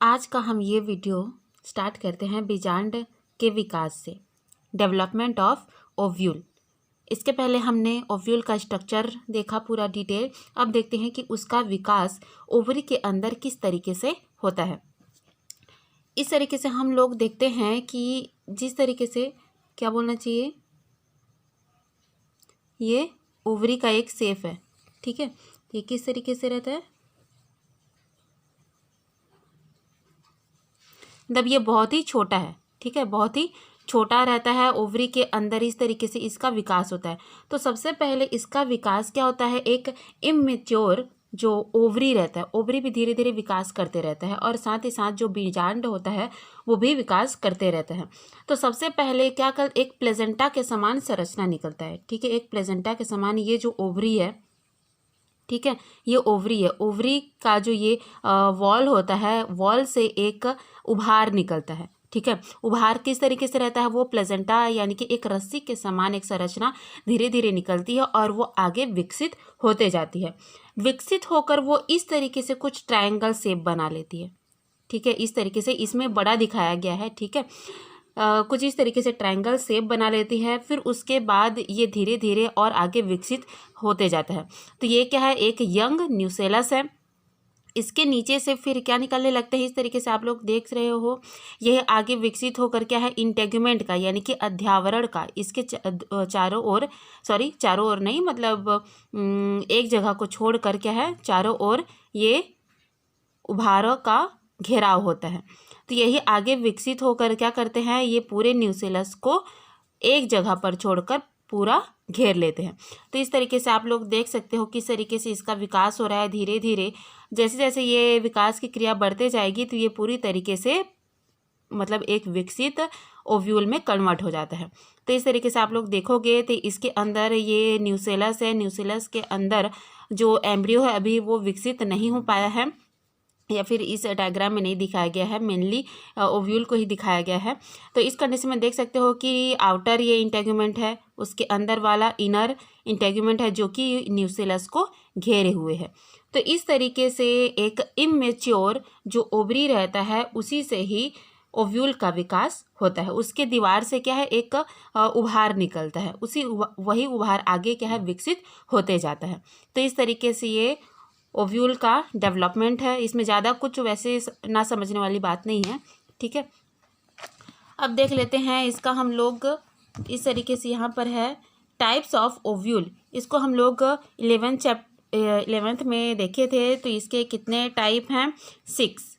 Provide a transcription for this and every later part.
आज का हम ये वीडियो स्टार्ट करते हैं बीजांड के विकास से, डेवलपमेंट ऑफ ओव्यूल। इसके पहले हमने ओव्यूल का स्ट्रक्चर देखा पूरा डिटेल। अब देखते हैं कि उसका विकास ओवरी के अंदर किस तरीके से होता है। इस तरीके से हम लोग देखते हैं कि जिस तरीके से क्या बोलना चाहिए, ये ओवरी का एक शेप है, ठीक है। ये किस तरीके से रहता है, मतलब ये बहुत ही छोटा है, ठीक है, बहुत ही छोटा रहता है ओवरी के अंदर। इस तरीके से इसका विकास होता है। तो सबसे पहले इसका विकास क्या होता है, एक इमेच्योर जो ओवरी रहता है, ओवरी भी धीरे धीरे विकास करते रहता है और साथ ही साथ जो बीजांड होता है वो भी विकास करते रहता है। तो सबसे पहले क्या कर, एक प्लेजेंटा के समान संरचना निकलता है, ठीक है। एक प्लेजेंटा के समान ये जो ओवरी है, ठीक है, ये ओवरी है। ओवरी का जो ये वॉल होता है, वॉल से एक उभार निकलता है, ठीक है। उभार किस तरीके से रहता है, वो प्लेजेंटा यानी कि एक रस्सी के समान एक संरचना धीरे धीरे निकलती है और वो आगे विकसित होते जाती है। विकसित होकर वो इस तरीके से कुछ ट्रायंगल शेप बना लेती है, ठीक है। इस तरीके से इसमें बड़ा दिखाया गया है, ठीक है। कुछ इस तरीके से ट्रायंगल शेप बना लेती है। फिर उसके बाद ये धीरे धीरे और आगे विकसित होते जाता है। तो ये क्या है, एक यंग न्यूसेलस है। इसके नीचे से फिर क्या निकलने लगता है, इस तरीके से आप लोग देख रहे हो। यह आगे विकसित होकर क्या है, इंटेगुमेंट का यानी कि अध्यावरण का, इसके चारों ओर, सॉरी चारों ओर नहीं, मतलब एक जगह को छोड़ कर क्या है, चारों ओर ये उभारों का घेराव होता है। तो यही आगे विकसित होकर क्या करते हैं, ये पूरे न्यूसेलस को एक जगह पर छोड़कर पूरा घेर लेते हैं। तो इस तरीके से आप लोग देख सकते हो किस तरीके से इसका विकास हो रहा है धीरे धीरे। जैसे जैसे ये विकास की क्रिया बढ़ते जाएगी तो ये पूरी तरीके से मतलब एक विकसित ओव्यूल में कन्वर्ट हो जाता है। तो इस तरीके से आप लोग देखोगे तो इसके अंदर ये न्यूसेलस है। न्यूसेलस के अंदर जो एम्ब्रियो है अभी वो विकसित नहीं हो पाया है, या फिर इस डायग्राम में नहीं दिखाया गया है, मेनली ओव्यूल को ही दिखाया गया है। तो इस कंडीशन में देख सकते हो कि आउटर ये इंटेगुमेंट है, उसके अंदर वाला इनर इंटेगुमेंट है जो कि न्यूसेलस को घेरे हुए है। तो इस तरीके से एक इमेच्योर जो ओवरी रहता है उसी से ही ओव्यूल का विकास होता है। उसके दीवार से क्या है, एक उभार निकलता है, वही उभार आगे क्या है, विकसित होते जाता है। तो इस तरीके से ये ओव्यूल का डेवलपमेंट है। इसमें ज़्यादा कुछ वैसे ना समझने वाली बात नहीं है, ठीक है। अब देख लेते हैं इसका हम लोग इस तरीके से, यहाँ पर है टाइप्स ऑफ ओव्यूल। इसको हम लोग 11th में देखे थे। तो इसके कितने टाइप हैं, 6,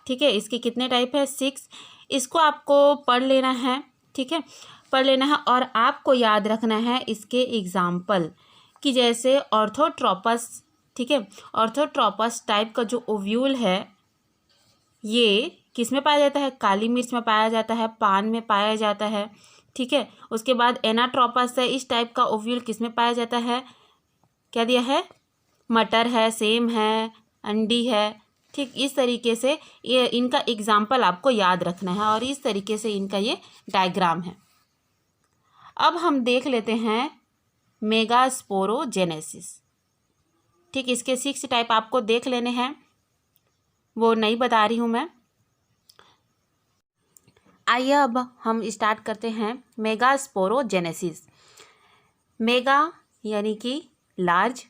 ठीक है। इसके कितने टाइप है, 6। इसको आपको पढ़ लेना है, ठीक है, पढ़ लेना है। और आपको याद रखना है इसके एग्जाम्पल कि जैसे ऑर्थोट्रोपस, ठीक है, ऑर्थोट्रोपस टाइप का जो ओव्यूल है ये किस में पाया जाता है, काली मिर्च में पाया जाता है, पान में पाया जाता है, ठीक है। उसके बाद एनाट्रोपस है, इस टाइप का ओव्यूल किस में पाया जाता है, क्या दिया है, मटर है, सेम है, अंडी है, ठीक। इस तरीके से ये इनका एग्जाम्पल आपको याद रखना है और इस तरीके से इनका ये डायग्राम है। अब हम देख लेते हैं मेगास्पोरोजेनेसिस, ठीक। इसके 6 टाइप आपको देख लेने हैं, वो नहीं बता रही हूँ मैं। आइए अब हम स्टार्ट करते हैं मेगास्पोरोजेनेसिस। मेगा यानी कि लार्ज,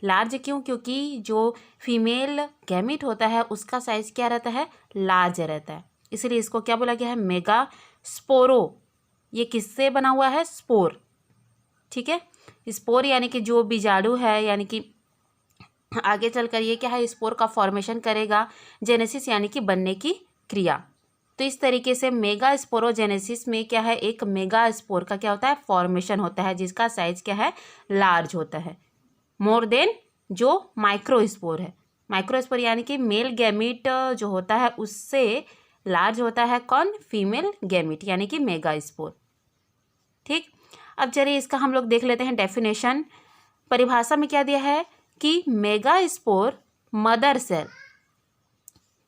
लार्ज क्यों, क्योंकि जो फीमेल गैमीट होता है उसका साइज क्या रहता है, लार्ज रहता है, इसलिए इसको क्या बोला गया है, मेगा स्पोरो। ये किससे बना हुआ है, स्पोर, ठीक है। स्पोर यानी कि जो बीजाणु है, यानी कि आगे चलकर ये क्या है, स्पोर का फॉर्मेशन करेगा। जेनेसिस यानी कि बनने की क्रिया। तो इस तरीके से मेगा स्पोरोजेनेसिस में क्या है, एक मेगा स्पोर का क्या होता है, फॉर्मेशन होता है जिसका साइज क्या है, लार्ज होता है, मोर देन जो माइक्रोस्पोर है। माइक्रोस्पोर यानी कि मेल गैमीट जो होता है उससे लार्ज होता है कौन, फीमेल गैमीट यानी कि मेगा स्पोर, ठीक। अब चलिए इसका हम लोग देख लेते हैं डेफिनेशन। परिभाषा में क्या दिया है कि मेगास्पोर मदर सेल,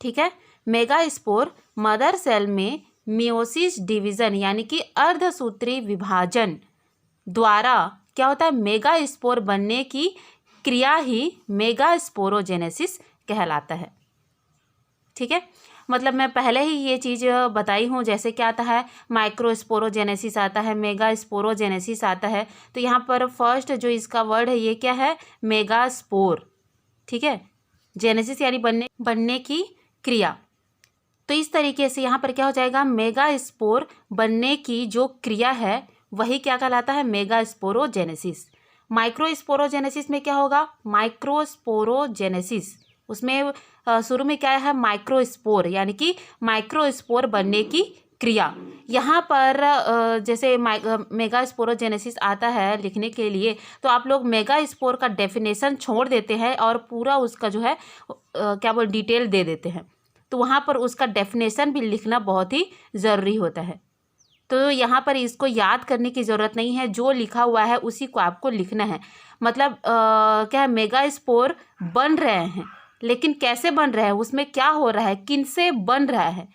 ठीक है, मेगास्पोर मदर सेल में मियोसिस डिवीजन यानी कि अर्धसूत्री विभाजन द्वारा क्या होता है, मेगास्पोर बनने की क्रिया ही मेगास्पोरोजेनेसिस कहलाता है, ठीक है, मतलब मैं पहले ही ये चीज़ बताई हूँ। जैसे क्या आता है, माइक्रोस्पोरोजेनेसिस आता है, मेगास्पोरोजेनेसिस आता है। तो यहाँ पर फर्स्ट जो इसका वर्ड है ये क्या है, मेगास्पोर। ठीक है, जेनेसिस यानी बनने की क्रिया। तो इस तरीके से यहाँ पर क्या हो जाएगा, मेगास्पोर बनने की जो क्रिया है वही क्या कहलाता है, मेगास्पोरोजेनेसिस। माइक्रोस्पोरोजेनेसिस में क्या होगा, माइक्रोस्पोरोजेनेसिस, उसमें शुरू में क्या है, माइक्रोस्पोर, यानी कि माइक्रोस्पोर बनने की क्रिया। यहाँ पर जैसे मेगास्पोरोजेनेसिस आता है लिखने के लिए, तो आप लोग मेगास्पोर का डेफिनेशन छोड़ देते हैं और पूरा उसका जो है क्या बोल डिटेल दे देते हैं। तो वहाँ पर उसका डेफिनेशन भी लिखना बहुत ही ज़रूरी होता है। तो यहाँ पर इसको याद करने की ज़रूरत नहीं है, जो लिखा हुआ है उसी को आपको लिखना है। मतलब क्या है, मेगास्पोर बन रहे हैं, लेकिन कैसे बन रहे हैं, उसमें क्या हो रहा है, किन से बन रहा है।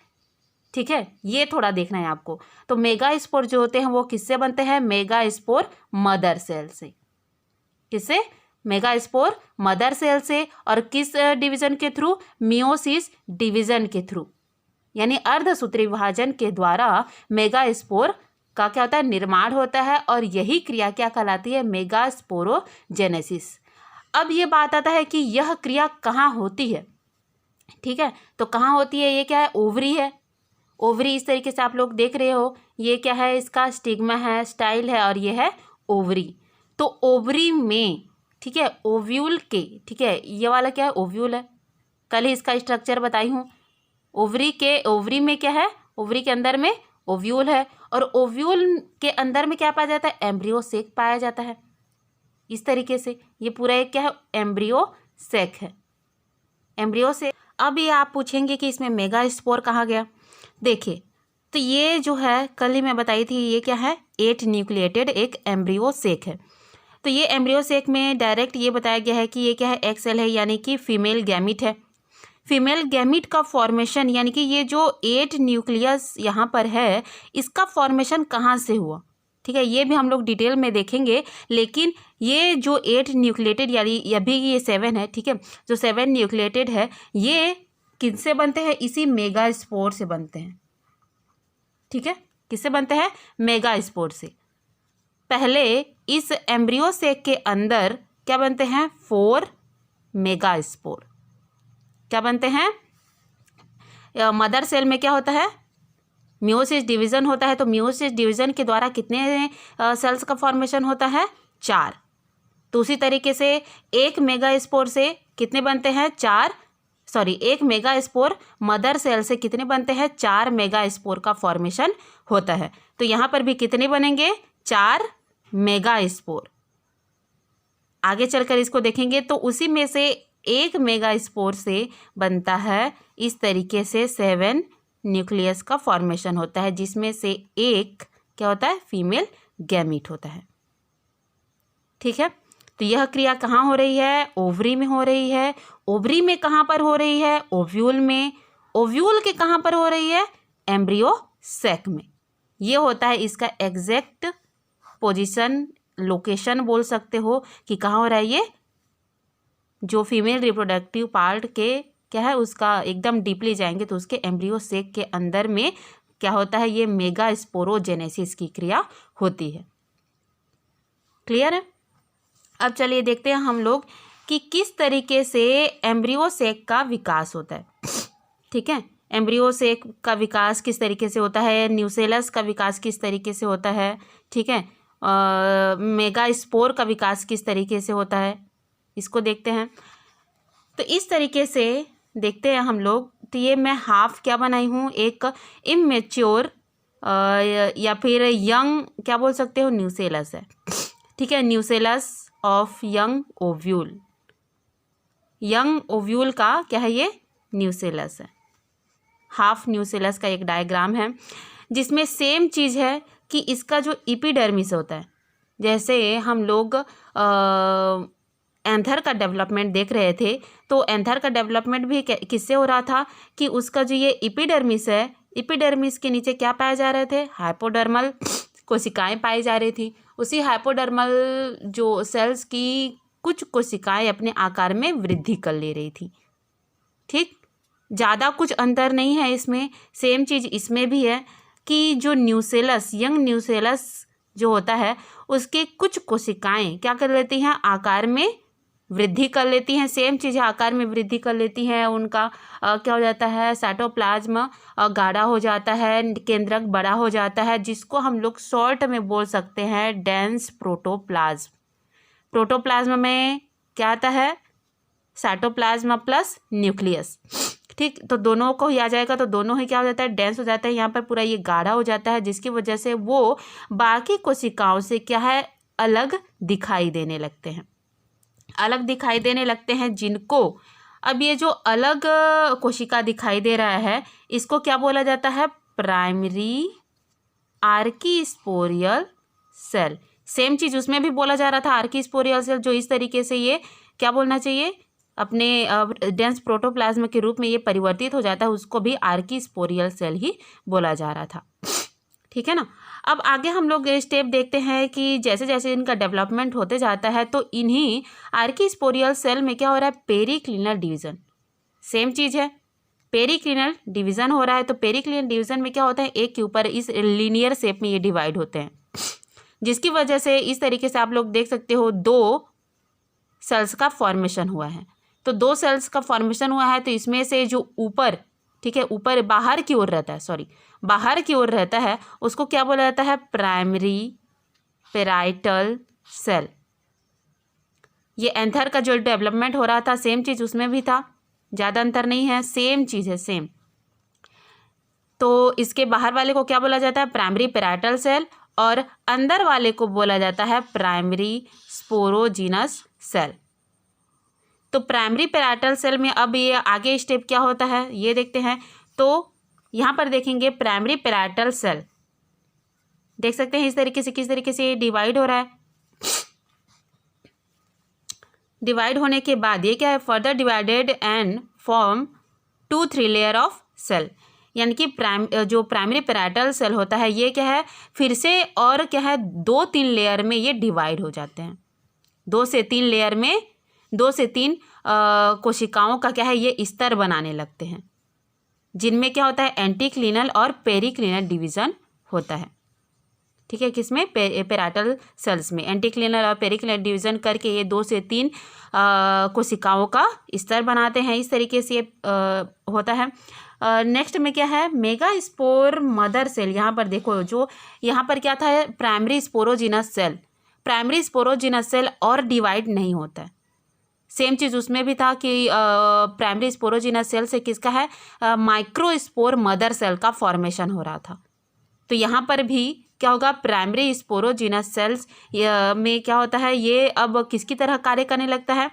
ठीक है, ये थोड़ा देखना है आपको। तो मेगास्पोर जो होते हैं वो किससे बनते हैं, मेगास्पोर मदर सेल से। किससे, मेगास्पोर मदर सेल से। और किस डिवीजन के थ्रू, मियोसिस डिवीजन के थ्रू, यानी अर्धसूत्री विभाजन के द्वारा मेगास्पोर का क्या होता है, निर्माण होता है। और यही क्रिया क्या कहलाती है, मेगास्पोरोजेनेसिस। अब ये बात आता है कि यह क्रिया कहाँ होती है। ठीक है, तो कहाँ होती है, ये क्या है, ओवरी है। ओवरी इस तरीके से आप लोग देख रहे हो, ये क्या है, इसका स्टिग्मा है, स्टाइल है, और ये है ओवरी। तो ओवरी में, ठीक है, ओव्यूल के, ठीक है, ये वाला क्या है, ओव्यूल है। कल ही इसका स्ट्रक्चर बताई हूँ। ओवरी में क्या है, ओवरी के अंदर में ओव्यूल है, और ओव्यूल के अंदर में क्या पाया जाता है, एम्ब्रियो सेक पाया जाता है। इस तरीके से ये पूरा एक क्या है, एम्ब्रियो सेक है, एम्ब्रियो सेक। अब ये आप पूछेंगे कि इसमें मेगास्पोर कहाँ गया। देखिए, तो ये जो है कल ही मैं बताई थी, ये क्या है, 8 न्यूक्लिएटेड एक एम्ब्रियो सेक है। तो ये एम्ब्रियो सेक में डायरेक्ट ये बताया गया है कि ये क्या है, एक्सेल है, यानी कि फीमेल गैमिट है। फीमेल गैमिट का फॉर्मेशन, यानी कि ये जो 8 न्यूक्लियस यहाँ पर है, इसका फॉर्मेशन कहाँ से हुआ। ठीक है, ये भी हम लोग डिटेल में देखेंगे। लेकिन ये जो 8 न्यूक्लिएटेड, यानी अभी ये 7 है, ठीक है, जो 7 न्यूक्लिएटेड है, ये किससे बनते हैं, इसी मेगास्पोर से बनते हैं। ठीक है, किससे बनते हैं, मेगास्पोर से। पहले इस एम्ब्रियो सेक के अंदर क्या बनते हैं, 4 मेगास्पोर। क्या बनते हैं, मदर सेल में क्या होता है, मियोसिस डिवीजन होता है। तो मियोसिस डिवीजन के द्वारा कितने सेल्स का फॉर्मेशन होता है, 4। तो उसी तरीके से एक मेगास्पोर से कितने बनते हैं, 4, सॉरी, एक मेगास्पोर मदर सेल से कितने बनते हैं, 4 मेगास्पोर का फॉर्मेशन होता है। तो यहाँ पर भी कितने बनेंगे, 4 मेगास्पोर। आगे चलकर इसको देखेंगे तो उसी में से एक मेगास्पोर से बनता है इस तरीके से 7 न्यूक्लियस का फॉर्मेशन होता है, जिसमें से एक क्या होता है, फीमेल गैमीट होता है। ठीक है, तो यह क्रिया कहाँ हो रही है, ओवरी में हो रही है। ओवरी में कहाँ पर हो रही है, ओव्यूल में। ओव्यूल के कहाँ पर हो रही है, एम्ब्रियो सैक में। ये होता है इसका एग्जैक्ट पोजीशन, लोकेशन बोल सकते हो कि कहाँ हो रहा है ये, जो फीमेल रिप्रोडक्टिव पार्ट के क्या है, उसका एकदम डीपली जाएंगे तो उसके एम्ब्रियो सेक के अंदर में क्या होता है, ये मेगास्पोरोजेनेसिस की क्रिया होती है। क्लियर है। अब चलिए देखते हैं हम लोग कि किस तरीके से एम्ब्रियो सेक का विकास होता है। ठीक है, एम्ब्रियो सेक का विकास किस तरीके से होता है, न्यूसेलस का विकास किस तरीके से होता है, ठीक है, मेगास्पोर का विकास किस तरीके से होता है, इसको देखते हैं। तो इस तरीके से देखते हैं हम लोग। तो ये मैं हाफ क्या बनाई हूँ, एक इमेच्योर या फिर यंग क्या बोल सकते हो, न्यूसेलस है। ठीक है, nucellus of young ovule, young ovule का क्या है, ये न्यूसेलस है। हाफ न्यूसेलस का एक डायग्राम है, जिसमें सेम चीज़ है कि इसका जो एपिडर्मिस होता है, जैसे हम लोग एंथर का डेवलपमेंट देख रहे थे, तो एंथर का डेवलपमेंट भी किससे हो रहा था कि उसका जो ये एपिडर्मिस है, एपिडर्मिस के नीचे क्या पाए जा रहे थे, हाइपोडर्मल कोशिकाएं पाई जा रही थी। उसी हाइपोडर्मल जो सेल्स की कुछ कोशिकाएं अपने आकार में वृद्धि कर ले रही थी। ठीक, ज़्यादा कुछ अंतर नहीं है इसमें, सेम चीज़ इसमें भी है कि जो न्यूसेलस, यंग न्यूसेलस जो होता है उसके कुछ कोशिकाएं क्या कर लेती हैं, आकार में वृद्धि कर लेती हैं। सेम चीज़ आकार में वृद्धि कर लेती हैं। उनका क्या हो जाता है, साइटोप्लाज्म गाढ़ा हो जाता है, केंद्रक बड़ा हो जाता है, जिसको हम लोग शॉर्ट में बोल सकते हैं डेंस प्रोटोप्लाज्म। प्रोटोप्लाज्म में क्या आता है, साइटोप्लाज्म प्लस न्यूक्लियस। ठीक, तो दोनों को ही आ जाएगा, तो दोनों ही क्या हो जाता है, डेंस हो जाता है। यहाँ पर पूरा ये गाढ़ा हो जाता है, जिसकी वजह से वो बाकी कोशिकाओं से क्या है, अलग दिखाई देने लगते हैं, अलग दिखाई देने लगते हैं। जिनको अब ये जो अलग कोशिका दिखाई दे रहा है इसको क्या बोला जाता है, प्राइमरी आर्कीस्पोरियल सेल। सेम चीज़ उसमें भी बोला जा रहा था, आर्कीस्पोरियल सेल, जो इस तरीके से ये क्या बोलना चाहिए, अपने डेंस प्रोटोप्लाज्म के रूप में ये परिवर्तित हो जाता है, उसको भी आर्कीस्पोरियल सेल ही बोला जा रहा था। ठीक है ना। अब आगे हम लोग स्टेप देखते हैं कि जैसे जैसे इनका डेवलपमेंट होते जाता है तो इन्हीं आर्कीस्पोरियल सेल में क्या हो रहा है, पेरिक्लिनल डिवीज़न। सेम चीज़ है, पेरिक्लिनल डिवीज़न हो रहा है। तो पेरिक्लिनल डिवीज़न में क्या होता है, एक के ऊपर इस लीनियर शेप में ये डिवाइड होते हैं, जिसकी वजह से इस तरीके से आप लोग देख सकते हो 2 सेल्स का फॉर्मेशन हुआ है। तो 2 सेल्स का फॉर्मेशन हुआ है, तो इसमें से जो ऊपर, ठीक है, ऊपर बाहर की ओर रहता है, सॉरी बाहर की ओर रहता है, उसको क्या बोला जाता है, प्राइमरी पेराइटल सेल। ये एंथर का जो डेवलपमेंट हो रहा था सेम चीज़ उसमें भी था, ज़्यादा अंतर नहीं है, सेम चीज़ है, सेम। तो इसके बाहर वाले को क्या बोला जाता है, प्राइमरी पेराइटल सेल, और अंदर वाले को बोला जाता है प्राइमरी स्पोरोजिनस सेल। तो प्राइमरी पेराइटल सेल में अब ये आगे स्टेप क्या होता है ये देखते हैं। तो यहाँ पर देखेंगे प्राइमरी पेराइटल सेल, देख सकते हैं इस तरीके से, किस तरीके से ये डिवाइड हो रहा है। डिवाइड होने के बाद ये क्या है, further divided and form 2-3 layer of cell. यानी कि जो प्राइमरी पेराइटल सेल होता है ये क्या है, फिर से और क्या है, 2-3 लेयर में ये डिवाइड हो जाते हैं। 2 से 3 लेयर में 2 से 3 कोशिकाओं का क्या है, ये स्तर बनाने लगते हैं, जिनमें क्या होता है, एंटीक्लिनल और पेरिक्लिनल डिवीज़न होता है। ठीक है, किसमें, पेराइटल सेल्स में एंटीक्लिनल और पेरिक्लिनल डिवीज़न करके ये 2 से 3 कोशिकाओं का स्तर बनाते हैं। इस तरीके से होता है। नेक्स्ट में क्या है, मेगा स्पोर मदर सेल। यहाँ पर देखो, जो यहाँ पर क्या था, primary sporogenous cell. Primary sporogenous cell और डिवाइड नहीं होता है, सेम चीज़ उसमें भी था कि प्राइमरी स्पोरोजिनस सेल से किसका है, माइक्रोस्पोर मदर सेल का फॉर्मेशन हो रहा था। तो यहाँ पर भी क्या होगा, प्राइमरी स्पोरोजिनस सेल्स में क्या होता है, ये अब किसकी तरह कार्य करने लगता है,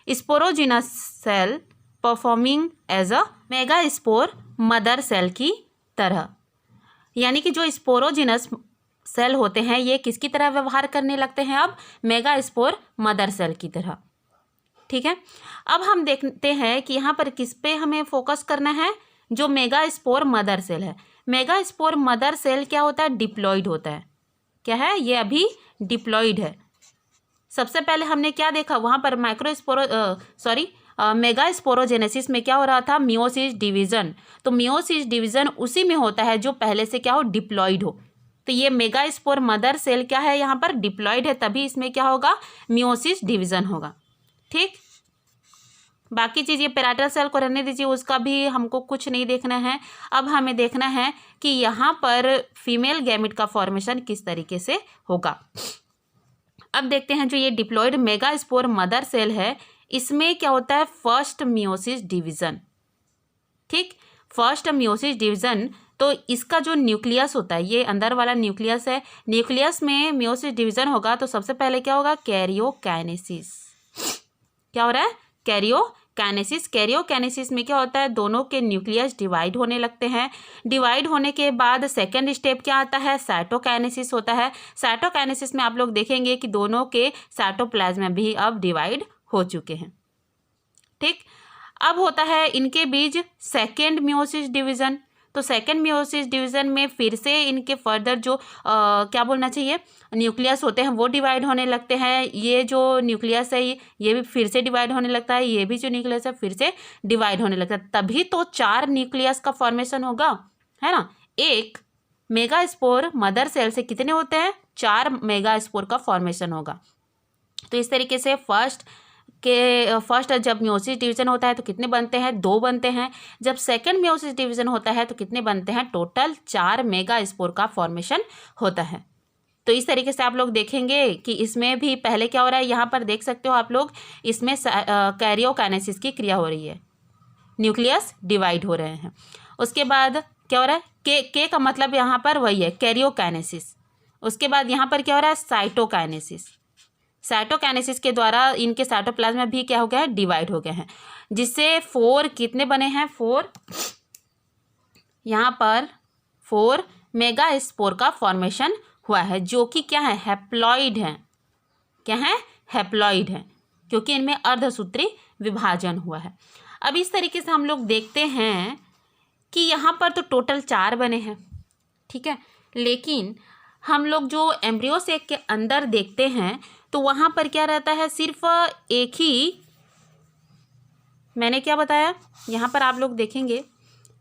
sporogenous cell performing as a megaspore mother cell की तरह। यानी कि जो स्पोरोजिनस सेल होते हैं ये किसकी तरह व्यवहार करने लगते हैं, अब मेगा स्पोर मदर सेल की तरह। ठीक है, अब हम देखते हैं कि यहाँ पर किस पे हमें फोकस करना है, जो मेगा स्पोर मदर सेल है। मेगा स्पोर मदर सेल क्या होता है, डिप्लॉइड होता है। क्या है ये, अभी डिप्लॉइड है। सबसे पहले हमने क्या देखा, वहाँ पर मेगा स्पोरोजेनेसिस में क्या हो रहा था, मियोसिस डिवीज़न। तो मियोसिस डिवीज़न उसी में होता है जो पहले से क्या हो, डिप्लॉइड हो। तो ये मेगा स्पोर मदर सेल क्या है, यहाँ पर डिप्लॉइड है, तभी इसमें क्या होगा, मियोसिस डिवीज़न होगा। ठीक, बाकी चीज़ ये पेराइटल सेल को रहने दीजिए, उसका भी हमको कुछ नहीं देखना है। अब हमें देखना है कि यहाँ पर फीमेल गैमेट का फॉर्मेशन किस तरीके से होगा। अब देखते हैं, जो ये diploid megaspore mother cell है इसमें क्या होता है, फर्स्ट मियोसिस डिवीज़न। ठीक, फर्स्ट मियोसिस डिवीज़न, तो इसका जो न्यूक्लियस होता है, ये अंदर वाला न्यूक्लियस है, न्यूक्लियस में मियोसिस डिवीज़न होगा तो सबसे पहले क्या होगा, कैरियोकाइनेसिस। क्या हो रहा है, कैरियोकाइनेसिस। कैरियोकाइनेसिस में क्या होता है, दोनों के न्यूक्लियस डिवाइड होने लगते हैं। डिवाइड होने के बाद सेकंड स्टेप क्या आता है, साइटोकाइनेसिस होता है। साइटोकाइनेसिस में आप लोग देखेंगे कि दोनों के साइटोप्लाज्म भी अब डिवाइड हो चुके हैं। ठीक, अब होता है इनके बीच सेकेंड मियोसिस डिवीज़न। तो सेकंड मियोसिस डिवीज़न में फिर से इनके फर्दर जो क्या बोलना चाहिए, न्यूक्लियस होते हैं वो डिवाइड होने लगते हैं। ये जो न्यूक्लियस है ये भी फिर से डिवाइड होने लगता है, ये भी जो न्यूक्लियस है फिर से डिवाइड होने लगता है। तभी तो 4 न्यूक्लियस का फॉर्मेशन होगा, है ना। एक मेगास्पोर मदर सेल से कितने होते हैं, 4 मेगास्पोर का फॉर्मेशन होगा। तो इस तरीके से फर्स्ट जब मियोसिस डिवीजन होता है तो कितने बनते हैं, 2 बनते हैं। जब सेकंड मियोसिस डिवीजन होता है तो कितने बनते हैं, टोटल 4 मेगास्पोर का फॉर्मेशन होता है। तो इस तरीके से आप लोग देखेंगे कि इसमें भी पहले क्या हो रहा है, यहाँ पर देख सकते हो आप लोग, इसमें कैरियोकाइनेसिस की क्रिया हो रही है, न्यूक्लियस डिवाइड हो रहे हैं। उसके बाद क्या हो रहा है, के का मतलब यहाँ पर वही है, कैरियोकाइनेसिस। उसके बाद यहाँ पर क्या हो रहा है, साइटोकाइनेसिस। साइटोकाइनेसिस के द्वारा इनके साइटोप्लाज्म भी क्या हो गया है, डिवाइड हो गए हैं, जिससे 4 कितने बने हैं, 4 यहाँ पर 4 मेगास्पोर का फॉर्मेशन हुआ है, जो कि क्या है, हैप्लॉइड है। क्या है, हैप्लॉइड है, क्योंकि इनमें अर्धसूत्री विभाजन हुआ है। अब इस तरीके से हम लोग देखते हैं कि यहाँ पर तो टोटल 4 बने हैं, ठीक है, लेकिन हम लोग जो एम्ब्रियो सेक के अंदर देखते हैं तो वहाँ पर क्या रहता है, सिर्फ एक ही, मैंने क्या बताया, यहाँ पर आप लोग देखेंगे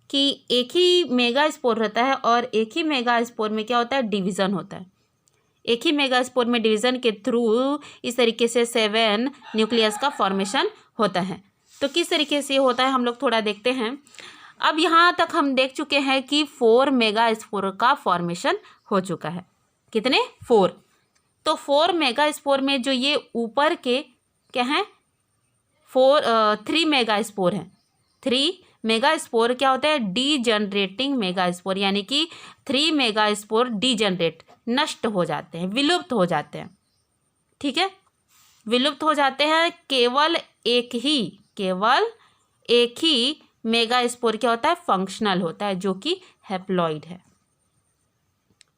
कि एक ही मेगास्पोर रहता है और एक ही मेगास्पोर में क्या होता है, डिवीज़न होता है। एक ही मेगास्पोर में डिवीज़न के थ्रू इस तरीके से 7 न्यूक्लियस का फॉर्मेशन होता है। तो किस तरीके से होता है हम लोग थोड़ा देखते हैं। अब यहाँ तक हम देख चुके हैं कि 4 मेगास्पोर का फॉर्मेशन हो चुका है। कितने, 4। तो 4 मेगास्पोर में जो ये ऊपर के क्या हैं, 3 मेगास्पोर हैं। 3 मेगास्पोर क्या होता है, डीजनरेटिंग मेगास्पोर, यानी कि 3 मेगास्पोर डीजनरेट, नष्ट हो जाते हैं, विलुप्त हो जाते हैं, ठीक है, विलुप्त हो जाते हैं। केवल एक ही मेगास्पोर क्या होता है, फंक्शनल होता है, जो कि हैप्लॉइड है,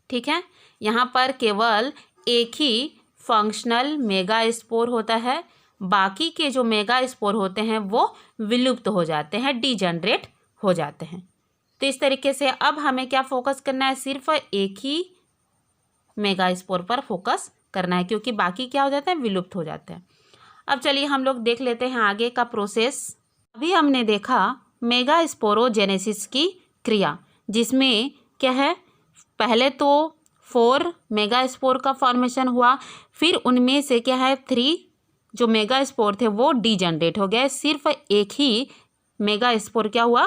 ठीक है। यहाँ पर केवल एक ही फंक्शनल मेगास्पोर होता है, बाकी के जो मेगास्पोर होते हैं वो विलुप्त हो जाते हैं, डीजनरेट हो जाते हैं। तो इस तरीके से अब हमें क्या फोकस करना है, सिर्फ एक ही मेगास्पोर पर फोकस करना है, क्योंकि बाकी क्या हो जाते हैं, विलुप्त हो जाते हैं। अब चलिए हम लोग देख लेते हैं आगे का प्रोसेस। अभी हमने देखा मेगास्पोरोजेनेसिस की क्रिया, जिसमें क्या है, पहले तो 4 मेगास्पोर का फॉर्मेशन हुआ, फिर उनमें से क्या है, 3 जो मेगास्पोर थे वो डीजनरेट हो गए, सिर्फ एक ही मेगास्पोर क्या हुआ,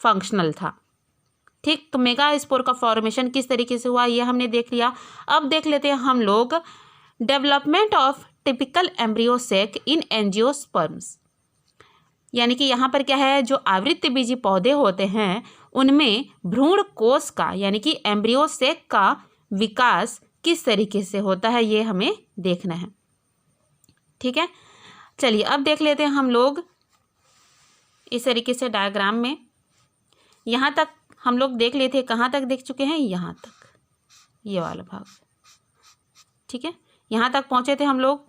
फंक्शनल था, ठीक। तो मेगास्पोर का फॉर्मेशन किस तरीके से हुआ ये हमने देख लिया। अब देख लेते हैं हम लोग development of typical embryo sac in angiosperms, यानी कि यहाँ पर क्या है, जो आवृत्तबीजी पौधे होते हैं उनमें भ्रूण कोष का, यानी कि एम्ब्रियो सेक का विकास किस तरीके से होता है ये हमें देखना है, ठीक है। चलिए अब देख लेते हैं हम लोग इस तरीके से डायग्राम में। यहाँ तक हम लोग देख लेते हैं, कहाँ तक देख चुके हैं, यहाँ तक, ये वाला भाग, ठीक है, यहाँ तक पहुँचे थे हम लोग।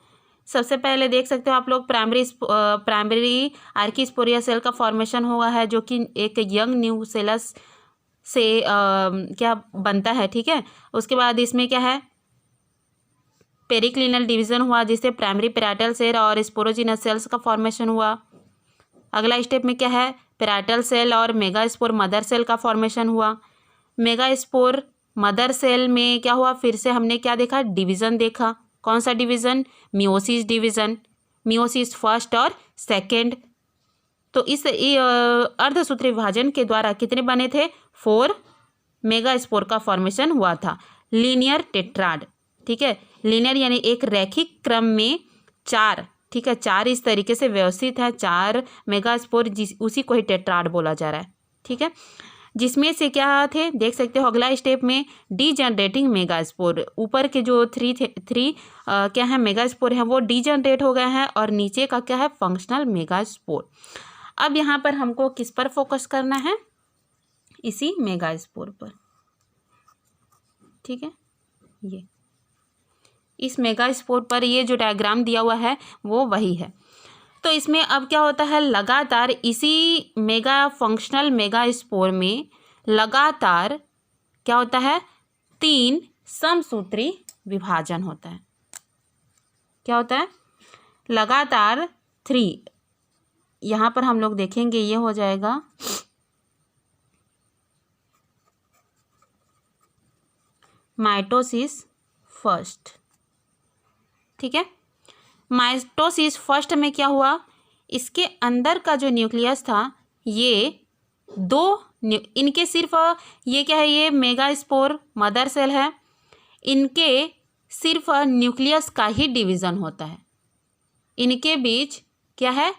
सबसे पहले देख सकते हो आप लोग प्राइमरी आर्किस्पोरिया सेल का फॉर्मेशन हुआ है, जो कि एक यंग न्यूसेलस से क्या बनता है, ठीक है। उसके बाद इसमें क्या है, पेरिक्लिनल डिवीजन हुआ, जिससे प्राइमरी पेराइटल सेल और स्पोरोजिनस सेल्स का फॉर्मेशन हुआ। अगला स्टेप में क्या है, पेराइटल सेल और मेगास्पोर मदर सेल का फॉर्मेशन हुआ। मेगास्पोर मदर सेल में क्या हुआ, फिर से हमने क्या देखा, डिवीज़न देखा। कौन सा division, meiosis division, meiosis first और सेकेंड। तो इस अर्धसूत्री विभाजन के द्वारा कितने बने थे, 4 मेगास्पोर का फॉर्मेशन हुआ था। लीनियर टेट्राड, ठीक है, लीनियर यानी एक रैखिक क्रम में 4, ठीक है, 4 इस तरीके से व्यवस्थित है, 4 मेगास्पोर, उसी को ही टेट्राड बोला जा रहा है, ठीक है। जिसमें से क्या थे, देख सकते हो अगला स्टेप में डीजनरेटिंग मेगास्पोर, ऊपर के जो 3 क्या है मेगास्पोर हैं वो डीजनरेट हो गए हैं, और नीचे का क्या है, फंक्शनल मेगास्पोर। अब यहाँ पर हमको किस पर फोकस करना है, इसी मेगास्पोर पर, ठीक है, ये इस मेगास्पोर पर ये जो डायग्राम दिया हुआ है वो वही है। तो इसमें अब क्या होता है, लगातार इसी फंक्शनल मेगास्पोर में लगातार क्या होता है, 3 समसूत्री विभाजन होता है। क्या होता है, लगातार 3, यहाँ पर हम लोग देखेंगे ये हो जाएगा माइटोसिस फर्स्ट। ठीक है, माइटोसिस फर्स्ट में क्या हुआ, इसके अंदर का जो न्यूक्लियस था ये 2, इनके सिर्फ ये क्या है, ये मेगास्पोर मदर सेल है, इनके सिर्फ न्यूक्लियस का ही डिवीज़न होता है, इनके बीच क्या है,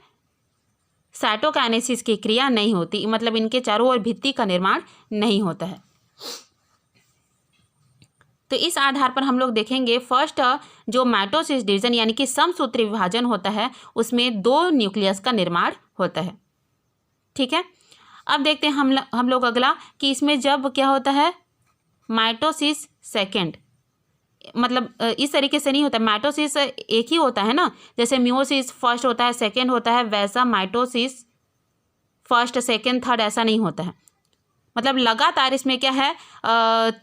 साइटोकाइनेसिस की क्रिया नहीं होती, मतलब इनके चारों ओर भित्ति का निर्माण नहीं होता है। तो इस आधार पर हम लोग देखेंगे फर्स्ट जो माइटोसिस डिवीजन यानी कि समसूत्री विभाजन होता है उसमें 2 न्यूक्लियस का निर्माण होता है। ठीक है, अब देखते हैं हम लोग अगला कि इसमें जब क्या होता है, माइटोसिस सेकेंड, मतलब इस तरीके से नहीं होता, माइटोसिस एक ही होता है ना, जैसे मियोसिस फर्स्ट होता है सेकेंड होता है, वैसा माइटोसिस फर्स्ट सेकेंड थर्ड ऐसा नहीं होता है। मतलब लगातार इसमें क्या है,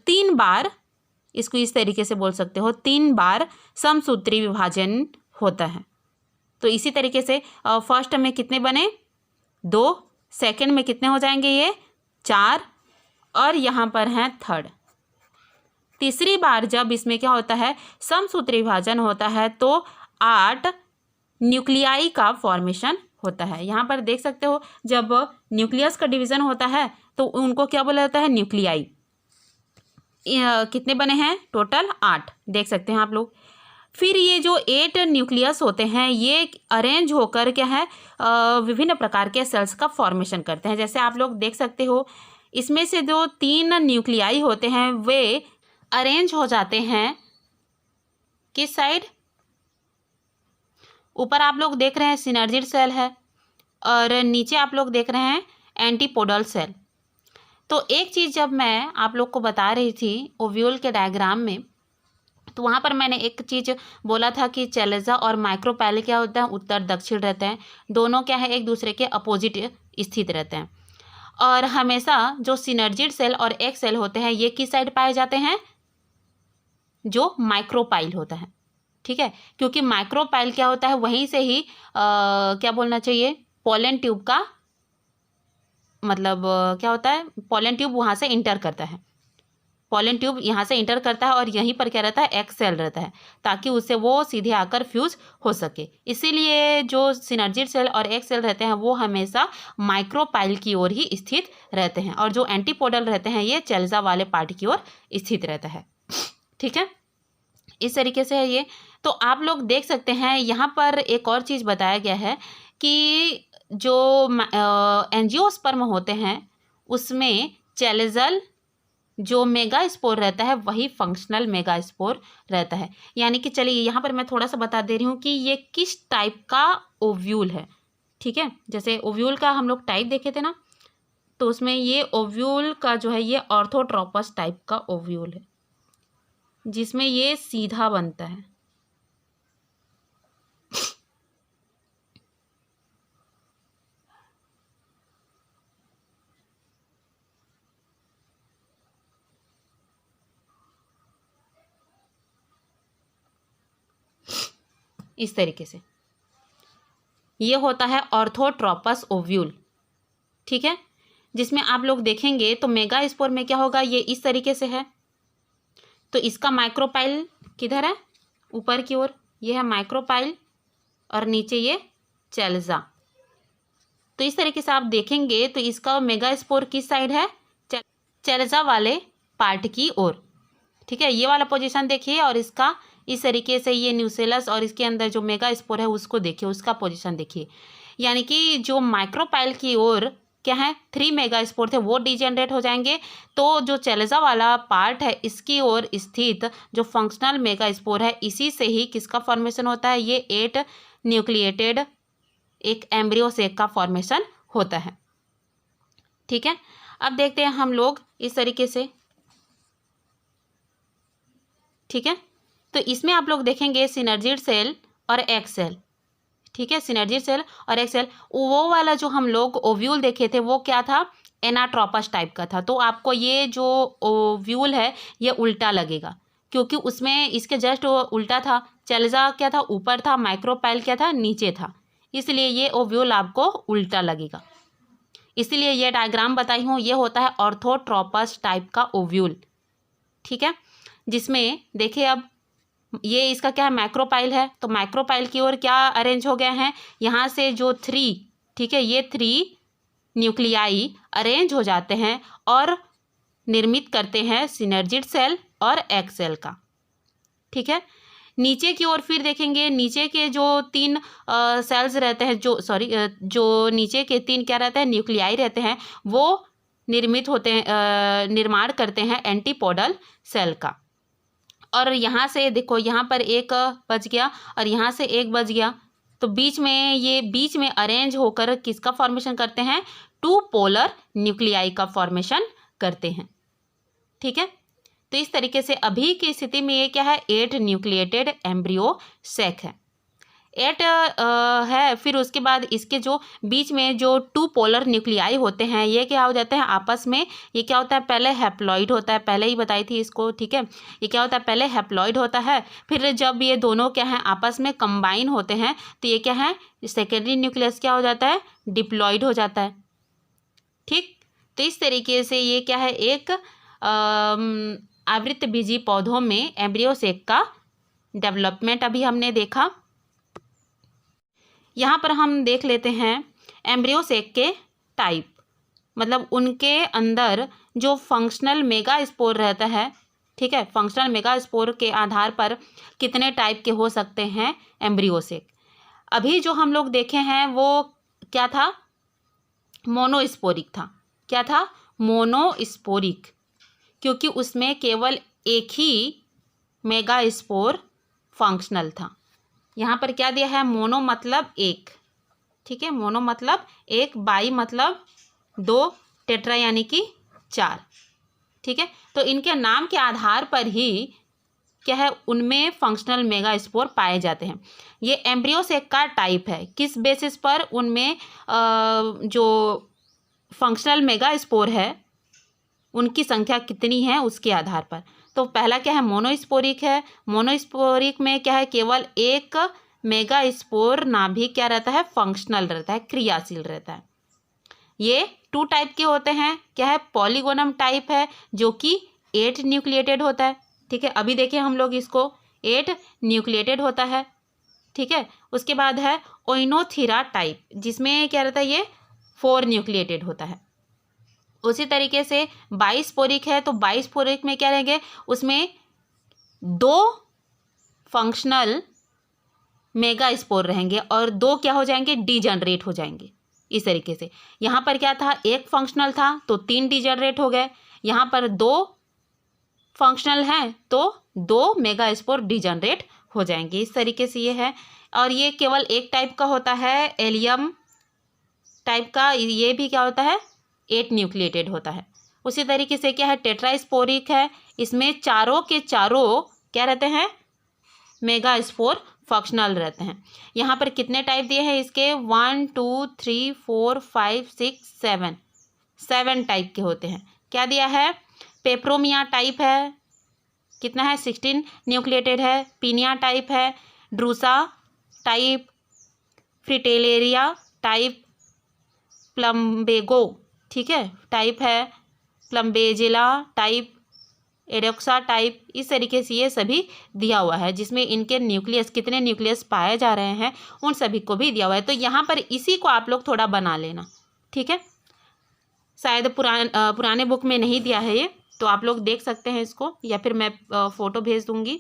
3 बार, इसको इस तरीके से बोल सकते हो, 3 बार समसूत्री विभाजन होता है। तो इसी तरीके से फर्स्ट में कितने बने, 2, सेकेंड में कितने हो जाएंगे ये 4, और यहाँ पर हैं थर्ड। तीसरी बार जब इसमें क्या होता है, समसूत्री विभाजन होता है तो 8 न्यूक्लियाई का फॉर्मेशन होता है। यहाँ पर देख सकते हो जब न्यूक्लियस का डिवीज़न होता है तो उनको क्या बोला जाता है, न्यूक्लियाई। कितने बने हैं टोटल, 8 देख सकते हैं आप लोग। फिर ये जो 8 न्यूक्लियस होते हैं ये अरेंज होकर क्या है, विभिन्न प्रकार के सेल्स का फॉर्मेशन करते हैं। जैसे आप लोग देख सकते हो इसमें से जो 3 न्यूक्लियाई होते हैं वे अरेंज हो जाते हैं किस साइड, ऊपर आप लोग देख रहे हैं सिनर्जिड सेल है और नीचे आप लोग देख रहे हैं एंटीपोडल सेल। तो एक चीज़ जब मैं आप लोग को बता रही थी ओव्यूल के डायग्राम में, तो वहाँ पर मैंने एक चीज़ बोला था कि चैलेजा और माइक्रोपाइल क्या होता है, उत्तर दक्षिण रहते हैं, दोनों क्या है एक दूसरे के अपोजिट स्थित रहते हैं। और हमेशा जो सिनर्जिड सेल और एक सेल होते हैं ये किस साइड पाए जाते हैं, जो माइक्रोपाइल होता है। ठीक है, क्योंकि माइक्रोपाइल क्या होता है, वहीं से ही क्या बोलना चाहिए, पोलन ट्यूब का मतलब क्या होता है, पोलन ट्यूब वहाँ से इंटर करता है, पोलन ट्यूब यहाँ से इंटर करता है और यहीं पर क्या रहता है, एक सेल रहता है ताकि उससे वो सीधे आकर फ्यूज हो सके। इसीलिए जो सिनर्जिड सेल और एक सेल रहते हैं वो हमेशा माइक्रोपाइल की ओर ही स्थित रहते हैं और जो एंटीपोडल रहते हैं ये चैलेजा वाले पार्ट की ओर स्थित रहता है। ठीक है, इस तरीके से है ये। तो आप लोग देख सकते हैं यहाँ पर एक और चीज़ बताया गया है कि जो एंजियोस्पर्म होते हैं उसमें चैलेजल जो मेगास्पोर रहता है वही फंक्शनल मेगास्पोर रहता है। यानी कि चलिए यहाँ पर मैं थोड़ा सा बता दे रही हूँ कि ये किस टाइप का ओव्यूल है। ठीक है, जैसे ओव्यूल का हम लोग टाइप देखे थे ना, तो उसमें ये ओव्यूल का जो है ये ऑर्थोट्रोपस टाइप का ओव्यूल है जिसमें ये सीधा बनता है। इस तरीके से ये होता है ऑर्थोट्रोपस ओव्यूल। ठीक है, जिसमें आप लोग देखेंगे तो मेगास्पोर में क्या होगा, ये इस तरीके से है, तो इसका माइक्रोपाइल किधर है, ऊपर की ओर, ये है माइक्रोपाइल और नीचे ये चैलेजा। तो इस तरीके से आप देखेंगे तो इसका मेगास्पोर किस साइड है, चैलेजा वाले पार्ट की ओर। ठीक है, ये वाला पोजीशन देखिए और इसका इस तरीके से ये न्यूसेलस और इसके अंदर जो मेगास्पोर है उसको देखिए, उसका पोजीशन देखिए। यानी कि जो माइक्रोपाइल की ओर क्या है 3 मेगास्पोर थे वो डिजेनरेट हो जाएंगे, तो जो चैलेजा वाला पार्ट है इसकी ओर स्थित जो फंक्शनल मेगास्पोर है इसी से ही किसका फॉर्मेशन होता है, ये 8 न्यूक्लिएटेड एक एम्ब्रियो सेक का फॉर्मेशन होता है। ठीक है, अब देखते हैं हम लोग इस तरीके से। ठीक है, तो इसमें आप लोग देखेंगे सिनर्जिड सेल और एक सेल। ठीक है, सिनर्जिड सेल और एक सेल, वो वाला जो हम लोग ओव्यूल देखे थे वो क्या था, एनाट्रोपस टाइप का था। तो आपको ये जो ओव्यूल है ये उल्टा लगेगा, क्योंकि उसमें इसके जस्ट उल्टा था। चैलेजा क्या था, ऊपर था, माइक्रोपाइल क्या था, नीचे था, इसलिए ये ओव्यूल आपको उल्टा लगेगा। इसलिए ये डायग्राम बताई हूँ, ये होता है ऑर्थोट्रोपस टाइप का ओव्यूल, ठीक है। जिसमें देखिए अब ये इसका क्या है, मैक्रोपाइल है, तो मैक्रोपाइल की ओर क्या अरेंज हो गए हैं, यहाँ से जो 3, ठीक है, ये 3 न्यूक्लियाई अरेंज हो जाते हैं और निर्मित करते हैं सिनर्जिड सेल और एग सेल का, ठीक है। नीचे की ओर फिर देखेंगे, नीचे के जो 3 सेल्स रहते हैं, जो नीचे के 3 क्या रहते हैं, न्यूक्लियाई रहते हैं, वो निर्मित होते हैं, निर्माण करते हैं एंटीपोडल सेल का। और यहाँ से देखो, यहाँ पर एक बच गया और यहाँ से एक बच गया, तो बीच में अरेंज होकर किसका फॉर्मेशन करते हैं, 2 पोलर न्यूक्लियाई का फॉर्मेशन करते हैं, ठीक है। तो इस तरीके से अभी की स्थिति में ये क्या है, 8 न्यूक्लिएटेड एम्ब्रियो सैक है, 8 है। फिर उसके बाद इसके जो बीच में जो 2 पोलर न्यूक्लियाई होते हैं, ये क्या हो जाते हैं आपस में, ये क्या होता है, पहले हैप्लॉइड होता है, पहले ही बताई थी इसको, ठीक है। ये क्या होता है, पहले हैप्लॉइड होता है, फिर जब ये दोनों क्या है आपस में कंबाइन होते हैं तो ये क्या है, सेकेंडरी न्यूक्लियस क्या हो जाता है, डिप्लॉइड हो जाता है, ठीक। तो इस तरीके से ये क्या है, एक आवृतबीजी पौधों में एम्ब्रियो सेक का डेवलपमेंट अभी हमने देखा। यहाँ पर हम देख लेते हैं एम्ब्रियो सेक के टाइप, मतलब उनके अंदर जो फंक्शनल मेगास्पोर रहता है, ठीक है, फंक्शनल मेगास्पोर के आधार पर कितने टाइप के हो सकते हैं एम्ब्रियो सेक। अभी जो हम लोग देखे हैं वो क्या था, मोनोस्पोरिक था। क्या था, मोनोस्पोरिक, क्योंकि उसमें केवल एक ही मेगास्पोर फंक्शनल था। यहाँ पर क्या दिया है, मोनो मतलब एक, ठीक है, मोनो मतलब एक, बाई मतलब 2, टेट्रा यानी कि 4, ठीक है। तो इनके नाम के आधार पर ही क्या है, उनमें फंक्शनल मेगास्पोर पाए जाते हैं। ये एम्ब्रियो सेक का टाइप है, किस बेसिस पर, उनमें जो फंक्शनल मेगास्पोर है उनकी संख्या कितनी है उसके आधार पर। तो पहला क्या है, मोनोस्पोरिक है। मोनोस्पोरिक में क्या है, केवल एक मेगास्पोर नाभिक क्या रहता है, फंक्शनल रहता है, क्रियाशील रहता है। ये 2 टाइप के होते हैं, क्या है, पॉलीगोनम टाइप है जो कि 8 न्यूक्लिएटेड होता है, ठीक है। अभी देखिए हम लोग इसको 8 न्यूक्लिएटेड होता है, ठीक है। उसके बाद है ओइनोथिरा टाइप, जिसमें क्या रहता है, ये 4 न्यूक्लिएटेड होता है। उसी तरीके से बाइस्पोरिक है, तो बाइस्पोरिक में क्या रहेंगे, उसमें 2 फंक्शनल मेगास्पोर रहेंगे और 2 क्या हो जाएंगे, डीजनरेट हो जाएंगे। इस तरीके से यहाँ पर क्या था, एक फंक्शनल था तो 3 डीजनरेट हो गए, यहाँ पर 2 फंक्शनल हैं तो 2 मेगास्पोर डीजनरेट हो जाएंगे। इस तरीके से ये है, और ये केवल एक टाइप का होता है, एलियम टाइप का, ये भी क्या होता है, 8 न्यूक्लिएटेड होता है। उसी तरीके से क्या है, टेट्रास्पोरिक है, इसमें चारों के चारों क्या रहते हैं, मेगास्पोर फंक्शनल रहते हैं। यहाँ पर कितने टाइप दिए हैं इसके, 1 2 3 4 5 6 7 टाइप के होते हैं। क्या दिया है, पेप्रोमिया टाइप है, कितना है, 16 न्यूक्लिएटेड है। पिनिया टाइप है, ड्रूसा टाइप, फ्रिटेलेरिया टाइप, प्लम्बेगो, ठीक है, टाइप है, प्लम्बेजिला टाइप, एडोक्सा टाइप। इस तरीके से ये सभी दिया हुआ है, जिसमें इनके न्यूक्लियस, कितने न्यूक्लियस पाए जा रहे हैं उन सभी को भी दिया हुआ है। तो यहाँ पर इसी को आप लोग थोड़ा बना लेना, ठीक है। शायद पुराने बुक में नहीं दिया है ये, तो आप लोग देख सकते हैं इसको, या फिर मैं फ़ोटो भेज दूँगी।